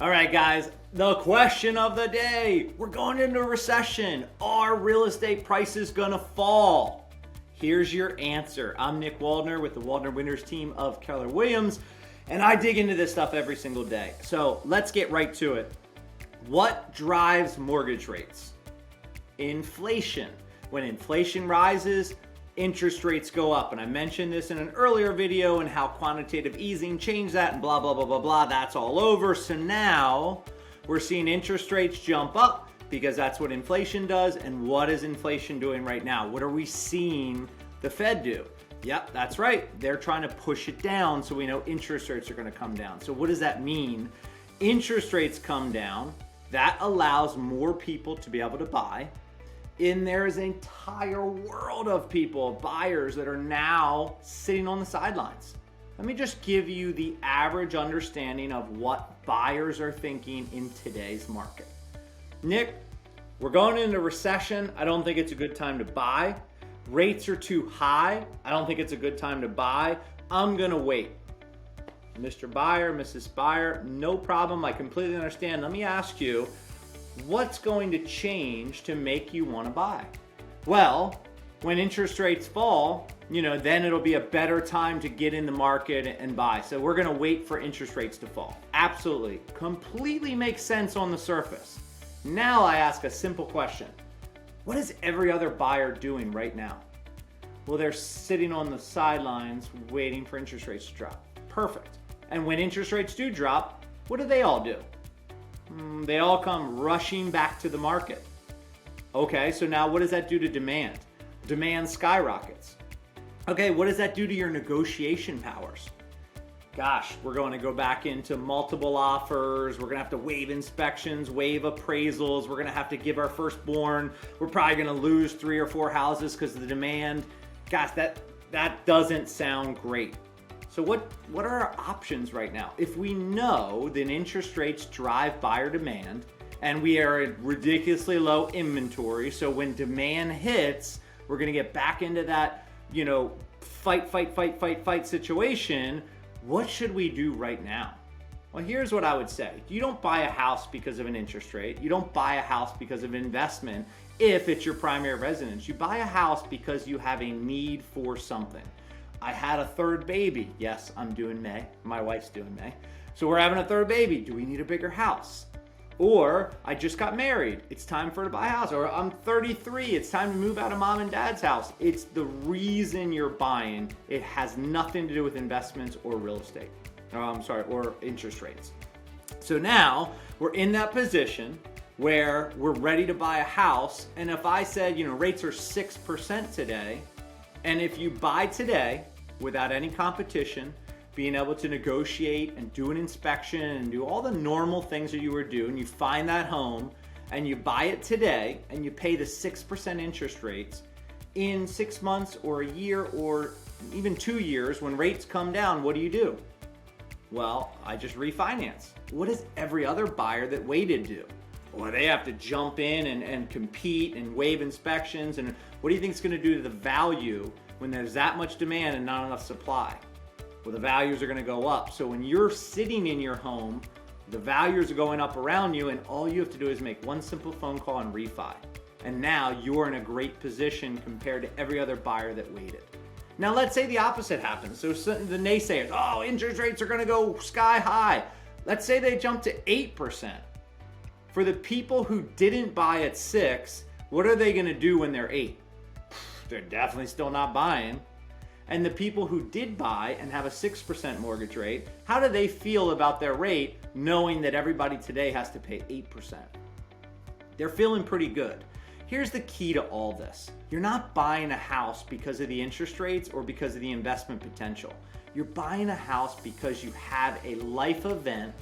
All right, guys, the question of the day. We're going into a recession. Are real estate prices gonna fall? Here's your answer. I'm Nick Waldner with the Waldner Winners team of Keller Williams, and I dig into this stuff every single day. So let's get right to it. What drives mortgage rates? Inflation. When inflation rises, interest rates go up. And I mentioned this in an earlier video and how quantitative easing changed that and blah, blah, blah, blah, blah. That's all over. So now we're seeing interest rates jump up because that's what inflation does. And what is inflation doing right now? What are we seeing the Fed do? Yep, that's right. They're trying to push it down so we know interest rates are going to come down. So what does that mean? Interest rates come down. That allows more people to be able to buy. And there is an entire world of people, buyers, that are now sitting on the sidelines. Let me just give you the average understanding of what buyers are thinking in today's market. Nick, we're going into recession. I don't think it's a good time to buy. Rates are too high. I don't think it's a good time to buy. I'm gonna wait. Mr. Buyer, Mrs. Buyer, no problem. I completely understand. Let me ask you, what's going to change to make you want to buy? Well, when interest rates fall, then it'll be a better time to get in the market and buy. So we're going to wait for interest rates to fall. Absolutely. Completely makes sense on the surface. Now I ask a simple question. What is every other buyer doing right now? Well, they're sitting on the sidelines waiting for interest rates to drop. Perfect. And when interest rates do drop, what do they all do? They all come rushing back to the market. Okay, so now what does that do to demand? Demand skyrockets. Okay, what does that do to your negotiation powers? Gosh, we're going to go back into multiple offers. We're going to have to waive inspections, waive appraisals. We're going to have to give our firstborn. We're probably going to lose 3 or 4 houses because of the demand. Gosh, that doesn't sound great. So what are our options right now? If we know that interest rates drive buyer demand and we are at ridiculously low inventory, so when demand hits, we're gonna get back into that, fight situation, what should we do right now? Well, here's what I would say. You don't buy a house because of an interest rate. You don't buy a house because of investment if it's your primary residence. You buy a house because you have a need for something. I had a third baby. Yes, I'm doing May. My wife's doing May. So we're having a third baby. Do we need a bigger house? Or I just got married. It's time for to buy a house. Or I'm 33. It's time to move out of mom and dad's house. It's the reason you're buying. It has nothing to do with investments or real estate. Or interest rates. So now we're in that position where we're ready to buy a house. And if I said, rates are 6% today, and if you buy today, without any competition, being able to negotiate and do an inspection and do all the normal things that you would do, and you find that home and you buy it today and you pay the 6% interest rates, in 6 months or a year or even 2 years, when rates come down, what do? Well, I just refinance. What does every other buyer that waited do? Well, they have to jump in and compete and waive inspections. And what do you think it's going to do to the value when there's that much demand and not enough supply? Well, the values are going to go up. So when you're sitting in your home, the values are going up around you, and all you have to do is make one simple phone call and refi. And now you're in a great position compared to every other buyer that waited. Now, let's say the opposite happens. So the naysayers, interest rates are going to go sky high. Let's say they jump to 8%. For the people who didn't buy at 6, what are they going to do when they're 8? They're definitely still not buying. And the people who did buy and have a 6% mortgage rate, how do they feel about their rate knowing that everybody today has to pay 8%? They're feeling pretty good. Here's the key to all this. You're not buying a house because of the interest rates or because of the investment potential. You're buying a house because you have a life event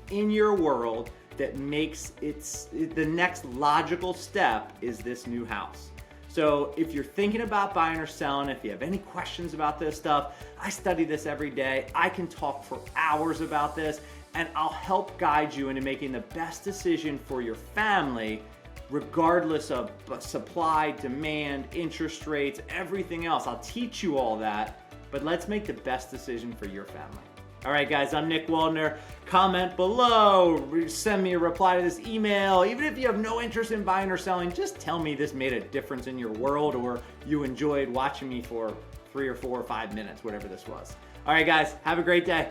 in your world that makes the next logical step is this new house. So if you're thinking about buying or selling, if you have any questions about this stuff, I study this every day. I can talk for hours about this, and I'll help guide you into making the best decision for your family, regardless of supply, demand, interest rates, everything else. I'll teach you all that, but let's make the best decision for your family. All right, guys, I'm Nick Waldner. Comment below, send me a reply to this email. Even if you have no interest in buying or selling, just tell me this made a difference in your world, or you enjoyed watching me for 3 or 4 or 5 minutes, whatever this was. All right, guys, have a great day.